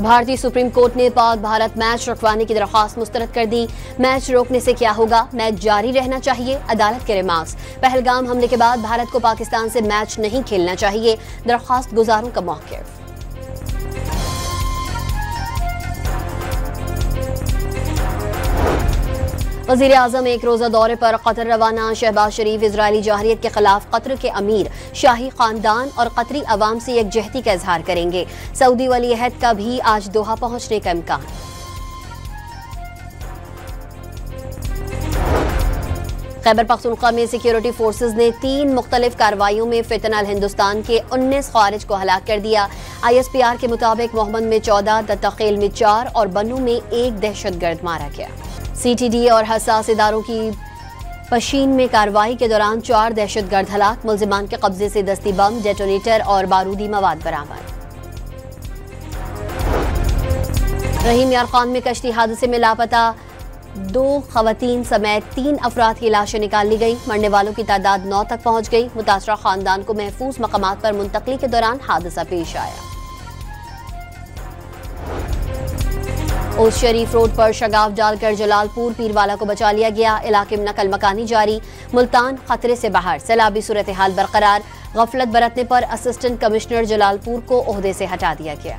भारतीय supreme court ने Pak Bharat match रखवाने की दरख्वास्त मुस्तरद कर दी। मैच रोकने से क्या होगा, मैच जारी रहना चाहिए, अदालत के रिमार्क्स। पहलगाम हमले के बाद भारत को पाकिस्तान से मैच नहीं खेलना चाहिए, दरख्वास्त गुजारों का मौक़िफ़। वज़ीर आज़म एक रोज़ा दौरे पर कतर रवाना। शहबाज शरीफ इजरायली जाहरियत के खिलाफ कतर के अमीर, शाही खानदान और कतरी अवाम से यकजहती का इजहार करेंगे। सऊदी वली अहद का भी आज दोहा पहुंचने का इम्कान। खैबर पख्तूनख्वा में सिक्योरिटी फोर्सेज ने 3 मुख्तलिफ कार्रवाइयों में फितनल हिंदुस्तान के 19 खारिज को हलाक कर दिया। ISPR के मुताबिक मोहम्मद में 14, दत्ताखेल में 4 और बन्नू में 1 दहशतगर्द मारा गया। CTD और हसास इदारों की पशीन में कार्रवाई के दौरान 4 दहशतगर्द हलाक। मुल्जिमान के कब्जे से दस्ती बम, डेटोनेटर और बारूदी मवाद बरामद। रहीम यार खान में कश्ती हादसे में लापता 2 खवातीन समेत 3 अफराद की लाशें निकाल ली गई। मरने वालों की तादाद 9 तक पहुंच गई। मुतासरा खानदान को महफूज मकामात पर मुंतकली के दौरान हादसा पेश आया। उस शरीफ रोड पर शगाफ डालकर जलालपुर पीरवाला को बचा लिया गया। इलाके में नकल मकानी जारी। मुल्तान खतरे से बाहर, सैलाबी सूरत हाल बरकरार। गफलत बरतने पर असिस्टेंट कमिश्नर जलालपुर को ओहदे से हटा दिया गया।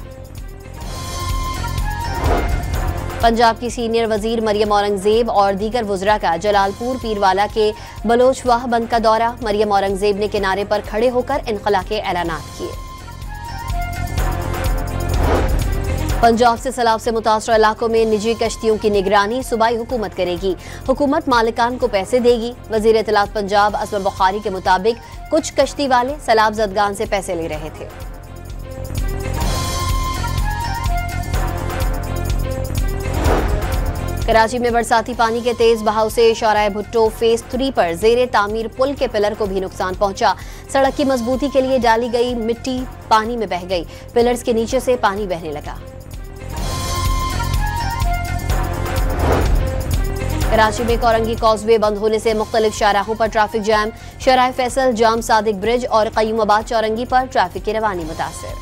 पंजाब की सीनियर वजीर मरियम औरंगजेब और दीगर वुज़रा का जलालपुर पीरवाला के बलोचवाह बंद का दौरा। मरियम औरंगजेब ने किनारे पर खड़े होकर इनखला के ऐलानात किए। पंजाब से सैलाब से मुतासरा इलाकों में निजी कश्तियों की निगरानी सूबाई हुकूमत करेगी। हुकूमत मालिकान को पैसे देगी। वजीर इत्तलात पंजाब असम बुखारी के मुताबिक कुछ कश्ती वाले सैलाब ज़दगान से पैसे ले रहे थे। कराची में बरसाती पानी के तेज बहाव से शौराए भुट्टो फेज 3 पर जेरे तामीर पुल के पिलर को भी नुकसान पहुंचा। सड़क की मजबूती के लिए डाली गई मिट्टी पानी में बह गई। पिलर्स के नीचे से पानी बहने लगा। कराची में कोरंगी कॉजवे बंद होने से मुख्तलिफ शाहराहों पर ट्रैफिक जैम। शराय फैसल, जाम सादिक ब्रिज और कयूमाबाद चौरंगी पर ट्रैफिक की रवानी मुतासिर।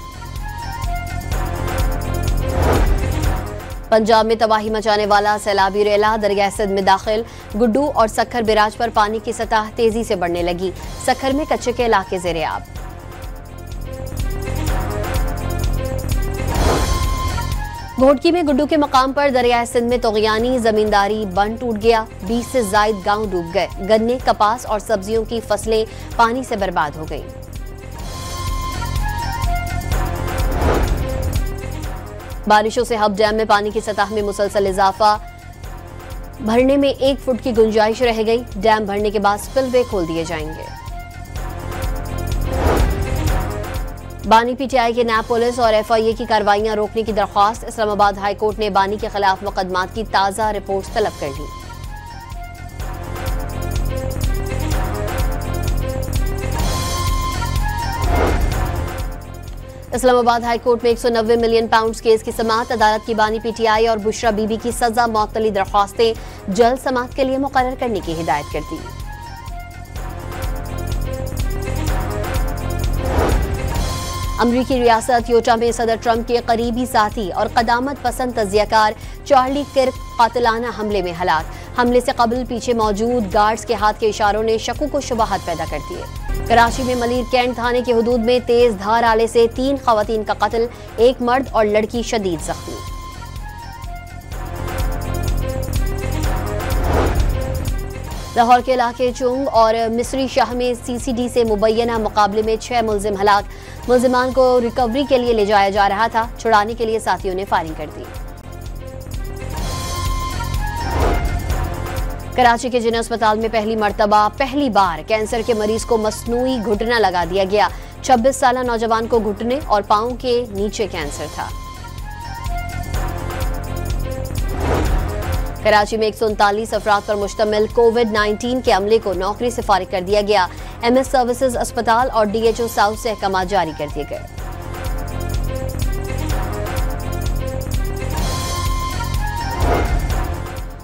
पंजाब में तबाही मचाने वाला सैलाबी रेला दरिया सिंध में दाखिल। गुड्डू और सखर बिराज पर पानी की सतह तेजी से बढ़ने लगी। सखर में कच्चे के इलाके ज़ेरे आब। घोटकी में गुड्डू के मकाम पर दरिया सिंध में तोगयानी जमींदारी बंद टूट गया। 20 से जायद गांव डूब गए। गन्ने, कपास और सब्जियों की फसलें पानी से बर्बाद हो गईं। बारिशों से हब डैम में पानी की सतह में मुसलसल इजाफा। भरने में 1 फुट की गुंजाइश रह गई। डैम भरने के बाद स्पिलवे खोल दिए जाएंगे। बानी PTI के नैब पुलिस और FIA की कार्रवाइयां रोकने की दरख्वास्त। इस्लामाबाद हाई कोर्ट ने बानी के खिलाफ मुकदमात की ताज़ा रिपोर्ट तलब कर ली। इस्लामाबाद हाई कोर्ट में 190 मिलियन पाउंड केस की समाअत। अदालत की बानी PTI और बुशरा बीबी की सजा मौतली दरख्वास्तें जल्द समाअत के लिए मुकर्रर करने की हिदायत कर दी। अमरीकी रियासत यूटा में सदर ट्रंप के करीबी साथी और कदामत पसंद तजियाकार चार्ली किर्क कातिलाना हमले में हलाक। हमले से कबल पीछे मौजूद गार्ड्स के हाथ के इशारों ने शकू को शुबहत पैदा कर दिए। कराची में मलिर कैंट थाने की हुदूद में तेज धार आले से 3 खवातीन का कत्ल, 1 मर्द और लड़की शदीद जख्मी। लाहौर के इलाके चुंग और मिस्री शाह में CCD से मुबैना मुकाबले में 6 मुल्जिम हलाक। मुल्जिमान को रिकवरी के लिए ले जाया जा रहा था। छुड़ाने के लिए साथियों ने फायरिंग कर दी। कराची के जिना अस्पताल में पहली बार कैंसर के मरीज को मसनूई घुटना लगा दिया गया। 26 साला नौजवान को घुटने और पांव के नीचे कैंसर था। कराची में 139 अफराद पर मुश्तमिल कोविड-19 के अमले को नौकरी से फारिग कर दिया गया। MS सर्विसेज अस्पताल और DHO साउथ से अहकाम जारी कर दिए गए।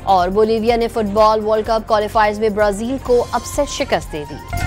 और बोलीविया ने फुटबॉल वर्ल्ड कप क्वालिफायर्स में ब्राजील को अपसेट शिकस्त दे दी।